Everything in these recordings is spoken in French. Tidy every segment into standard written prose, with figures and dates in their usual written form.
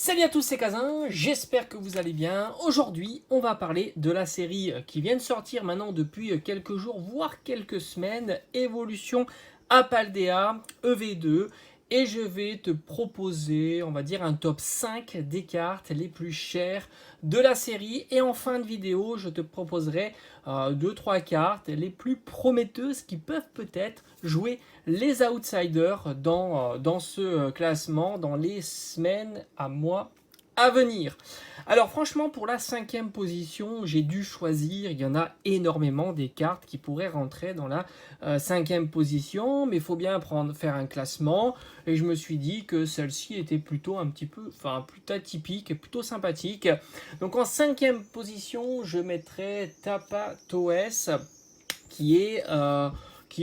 Salut à tous, c'est Kazin, j'espère que vous allez bien. Aujourd'hui, on va parler de la série qui vient de sortir maintenant depuis quelques jours, voire quelques semaines, Evolution Apaldea EV2. Et je vais te proposer, on va dire, un top 5 des cartes les plus chères de la série. Et en fin de vidéo, je te proposerai 2-3 cartes les plus prometteuses qui peuvent peut-être jouer les outsiders dans ce classement dans les semaines à mois à venir. Alors franchement, pour la 5e position, j'ai dû choisir, il y en a énormément des cartes qui pourraient rentrer dans la 5e position, mais il faut bien faire un classement, et je me suis dit que celle-ci était plutôt un petit peu, plutôt atypique, plutôt sympathique. Donc en 5e position, je mettrais Tapatoes, qui est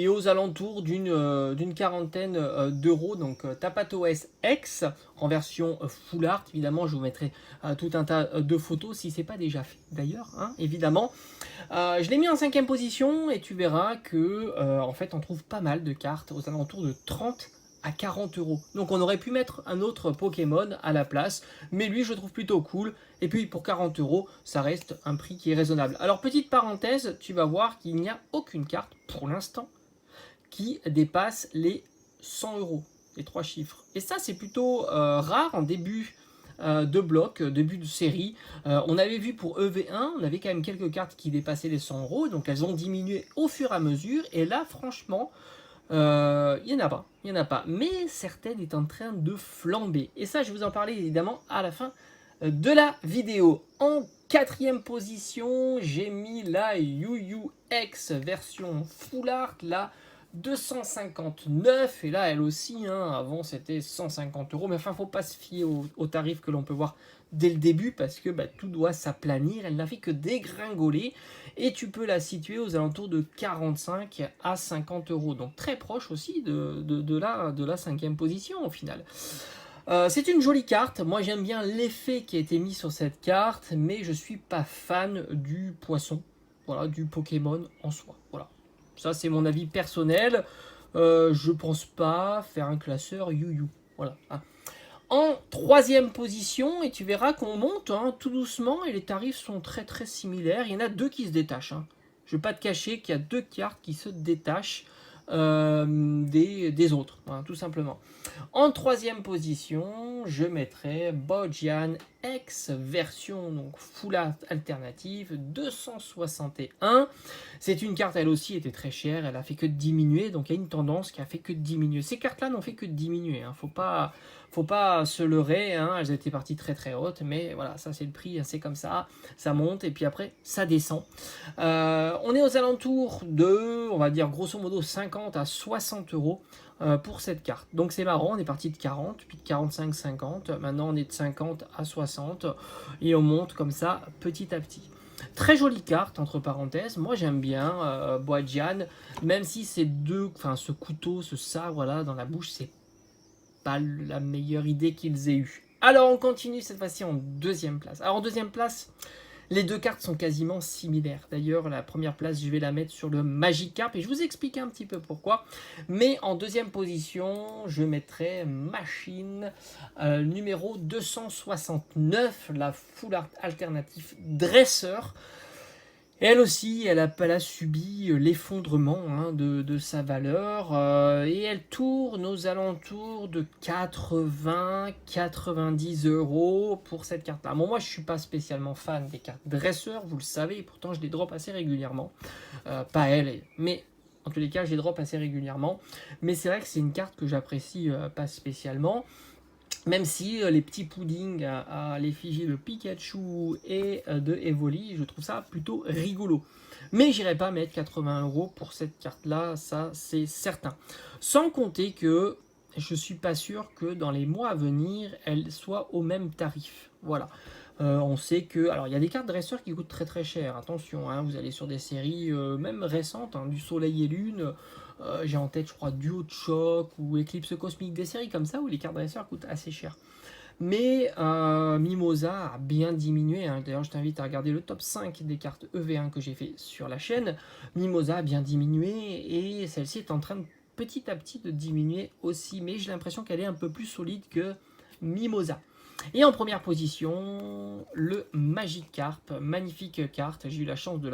aux alentours d'une quarantaine d'euros. Donc Tapatoes X en version full art. Évidemment, je vous mettrai tout un tas de photos si ce n'est pas déjà fait d'ailleurs, hein, évidemment. Je l'ai mis en 5e position et tu verras que en fait on trouve pas mal de cartes aux alentours de 30 à 40 euros. Donc on aurait pu mettre un autre Pokémon à la place, mais lui je le trouve plutôt cool. Et puis pour 40 euros, ça reste un prix qui est raisonnable. Alors petite parenthèse, tu vas voir qu'il n'y a aucune carte pour l'instant qui dépasse les 100 euros, les 3 chiffres. Et ça c'est plutôt rare en début de bloc, début de série. On avait vu pour EV1, on avait quand même quelques cartes qui dépassaient les 100 euros, donc elles ont diminué au fur et à mesure. Et là franchement, il n'y en a pas, il n'y en a pas. Mais certaines est en train de flamber. Et ça, je vais vous en parler évidemment à la fin de la vidéo. En 4e position, j'ai mis la UUX version Full Art, la 259. Et là, elle aussi, hein, avant c'était 150 euros. Mais enfin, faut pas se fier au tarif que l'on peut voir dès le début parce que tout doit s'aplanir. Elle n'a fait que dégringoler et tu peux la situer aux alentours de 45 à 50 euros. Donc très proche aussi de la 5e position au final. C'est une jolie carte. Moi j'aime bien l'effet qui a été mis sur cette carte, mais je suis pas fan du poisson, voilà, du Pokémon en soi. Voilà. Ça c'est mon avis personnel. Je pense pas faire un classeur Yu-Yu. Voilà. Hein. En 3e position, et tu verras qu'on monte hein, tout doucement et les tarifs sont très très similaires. Il y en a deux qui se détachent. Hein. Je ne vais pas te cacher qu'il y a deux cartes qui se détachent des autres, hein, tout simplement. En 3e position, je mettrai Bojan X version donc full art alternative 261. C'est une carte, elle aussi était très chère, elle a fait que diminuer, donc il y a une tendance qui a fait que diminuer. Ces cartes-là n'ont fait que diminuer, hein. Faut pas se leurrer, hein. Elles étaient parties très très hautes, mais voilà, ça c'est le prix, c'est comme ça monte et puis après ça descend. On est aux alentours de, on va dire grosso modo 50 à 60 euros pour cette carte. Donc c'est marrant, on est parti de 40, puis de 45, 50, maintenant on est de 50 à 60 et on monte comme ça petit à petit. Très jolie carte entre parenthèses, moi j'aime bien Bojan, même si ce couteau, ce sabre là dans la bouche, c'est pas la meilleure idée qu'ils aient eue. Alors on continue cette fois-ci en 2e place. Alors en 2e place, les deux cartes sont quasiment similaires. D'ailleurs, la première place, je vais la mettre sur le Magikarp et je vous explique un petit peu pourquoi. Mais en 2e position, je mettrai Machine numéro 269, la Full Art Alternative Dresseur. Elle aussi, elle a subi l'effondrement hein, de sa valeur et elle tourne aux alentours de 80-90 euros pour cette carte-là. Bon, moi, je ne suis pas spécialement fan des cartes dresseurs, vous le savez, et pourtant je les drop assez régulièrement. Pas elle, mais en tous les cas, je les drop assez régulièrement. Mais c'est vrai que c'est une carte que j'apprécie pas spécialement. Même si les petits puddings à l'effigie de Pikachu et de Evoli, je trouve ça plutôt rigolo. Mais j'irai pas mettre 80 euros pour cette carte-là, ça c'est certain. Sans compter que je suis pas sûr que dans les mois à venir, elle soit au même tarif. Voilà. On sait que... Alors, il y a des cartes dresseurs qui coûtent très très cher. Attention, hein, vous allez sur des séries même récentes, hein, du Soleil et Lune. J'ai en tête, je crois, Duo de Choc ou Éclipse Cosmique, des séries comme ça où les cartes dresseurs coûtent assez cher. Mais Mimosa a bien diminué. Hein. D'ailleurs, je t'invite à regarder le top 5 des cartes EV1 que j'ai fait sur la chaîne. Mimosa a bien diminué et celle-ci est en train de petit à petit de diminuer aussi. Mais j'ai l'impression qu'elle est un peu plus solide que Mimosa. Et en première position, le Magikarp, magnifique carte, j'ai eu la chance de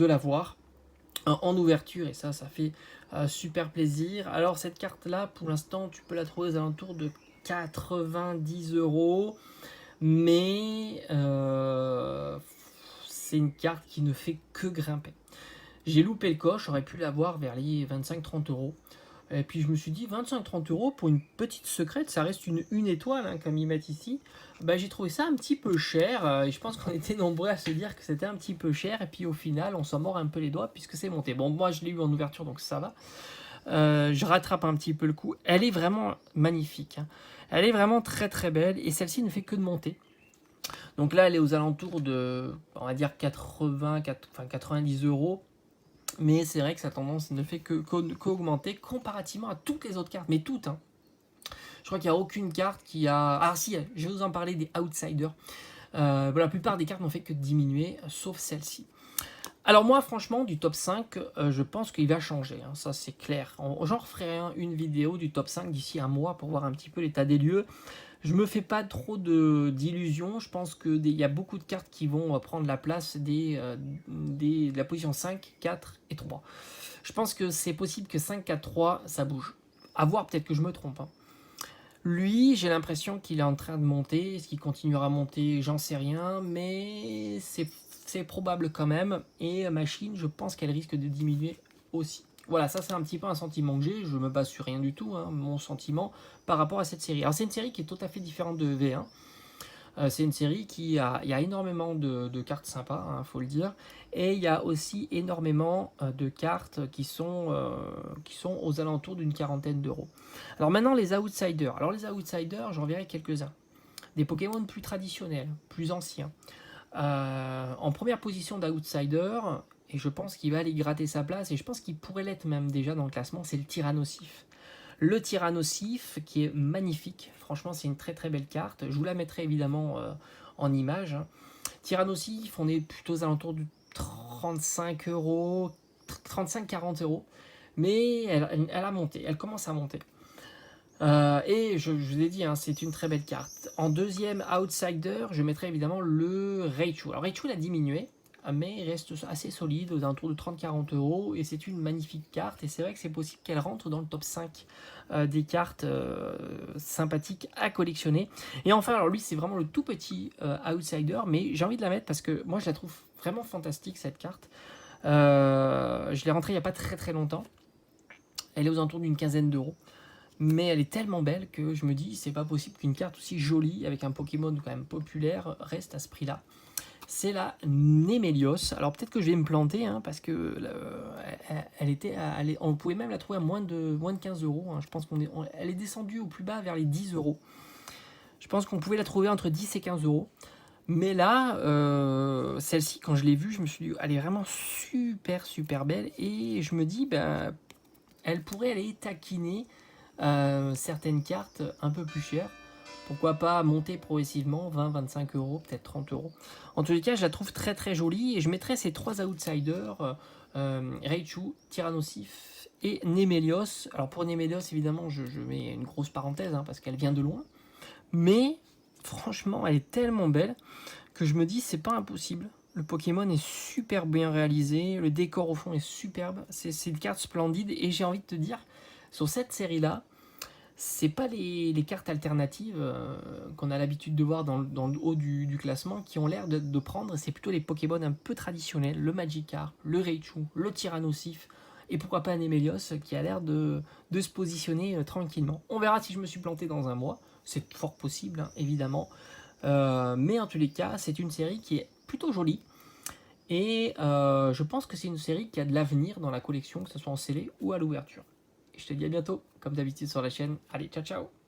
la voir en ouverture et ça fait super plaisir. Alors cette carte là, pour l'instant, tu peux la trouver aux alentours de 90 euros, mais c'est une carte qui ne fait que grimper. J'ai loupé le coche, j'aurais pu l'avoir vers les 25-30 euros. Et puis je me suis dit 25-30 euros pour une petite secrète, ça reste une étoile hein, comme ils mettent ici. Bah, j'ai trouvé ça un petit peu cher et je pense qu'on était nombreux à se dire que c'était un petit peu cher. Et puis au final, on s'en mord un peu les doigts puisque c'est monté. Bon, moi je l'ai eu en ouverture donc ça va. Je rattrape un petit peu le coup. Elle est vraiment magnifique. Hein. Elle est vraiment très très belle et celle-ci ne fait que de monter. Donc là, elle est aux alentours de, on va dire 90 euros. Mais c'est vrai que sa tendance ne fait qu'augmenter comparativement à toutes les autres cartes. Mais toutes. Hein. Je crois qu'il n'y a aucune carte qui a... Ah si, je vais vous en parler des outsiders. La plupart des cartes n'ont fait que diminuer, sauf celle-ci. Alors moi, franchement, du top 5, je pense qu'il va changer. Hein, ça, c'est clair. J'en referai une vidéo du top 5 d'ici un mois pour voir un petit peu l'état des lieux. Je me fais pas trop d'illusions. Je pense qu'il y a beaucoup de cartes qui vont prendre la place de la position 5, 4 et 3. Je pense que c'est possible que 5, 4, 3, ça bouge. À voir, peut-être que je me trompe. Hein. Lui, j'ai l'impression qu'il est en train de monter. Est-ce qu'il continuera à monter? J'en sais rien. Mais c'est probable quand même. Et Machine, je pense qu'elle risque de diminuer aussi. Voilà, ça c'est un petit peu un sentiment que j'ai, je me base sur rien du tout, hein, mon sentiment par rapport à cette série. Alors c'est une série qui est tout à fait différente de V1, c'est une série il y a énormément de cartes sympas, il faut le dire, et il y a aussi énormément de cartes qui sont aux alentours d'une quarantaine d'euros. Alors maintenant les outsiders, j'en verrai quelques-uns. Des Pokémon plus traditionnels, plus anciens. En première position d'outsider, et je pense qu'il va aller gratter sa place, et je pense qu'il pourrait l'être même déjà dans le classement, c'est le Tyrannosif. Le Tyrannosif qui est magnifique, franchement c'est une très très belle carte, je vous la mettrai évidemment en image. Hein. Tyrannosif, on est plutôt aux alentours de 35 euros, 35-40 euros, mais elle a monté, elle commence à monter. Et je vous ai dit, hein, c'est une très belle carte. En deuxième outsider, je mettrai évidemment le Raichu. Alors Raichu, il a diminué, mais il reste assez solide, aux alentours de 30-40 euros. Et c'est une magnifique carte. Et c'est vrai que c'est possible qu'elle rentre dans le top 5 des cartes sympathiques à collectionner. Et enfin, alors lui, c'est vraiment le tout petit outsider, mais j'ai envie de la mettre parce que moi, je la trouve vraiment fantastique, cette carte. Je l'ai rentrée il n'y a pas très très longtemps. Elle est aux alentours d'une quinzaine d'euros. Mais elle est tellement belle que je me dis c'est pas possible qu'une carte aussi jolie avec un Pokémon quand même populaire reste à ce prix là. C'est la Némélios. Alors peut-être que je vais me planter hein, parce que on pouvait même la trouver à moins de 15 euros. Hein. Je pense elle est descendue au plus bas vers les 10 euros. Je pense qu'on pouvait la trouver entre 10 et 15 euros. Mais là, celle-ci, quand je l'ai vue, je me suis dit, elle est vraiment super super belle. Et je me dis, elle pourrait aller taquiner certaines cartes un peu plus chères. Pourquoi pas monter progressivement, 20-25 euros, peut-être 30 euros. En tous les cas, je la trouve très très jolie et je mettrai ces trois outsiders, Raichu, Tyrannosif et Némélios. Alors pour Némélios, évidemment, je mets une grosse parenthèse hein, parce qu'elle vient de loin. Mais franchement, elle est tellement belle que je me dis c'est pas impossible. Le Pokémon est super bien réalisé, le décor au fond est superbe, c'est une carte splendide et j'ai envie de te dire, sur cette série-là, c'est pas les cartes alternatives qu'on a l'habitude de voir dans le haut du classement qui ont l'air de prendre, c'est plutôt les Pokémon un peu traditionnels, le Magikarp, le Raichu, le Tyrannosif, et pourquoi pas un Némélios qui a l'air de se positionner tranquillement. On verra si je me suis planté dans un mois, c'est fort possible, hein, évidemment. Mais en tous les cas, c'est une série qui est plutôt jolie. Et je pense que c'est une série qui a de l'avenir dans la collection, que ce soit en scellé ou à l'ouverture. Et je te dis à bientôt, comme d'habitude sur la chaîne. Allez, ciao ciao!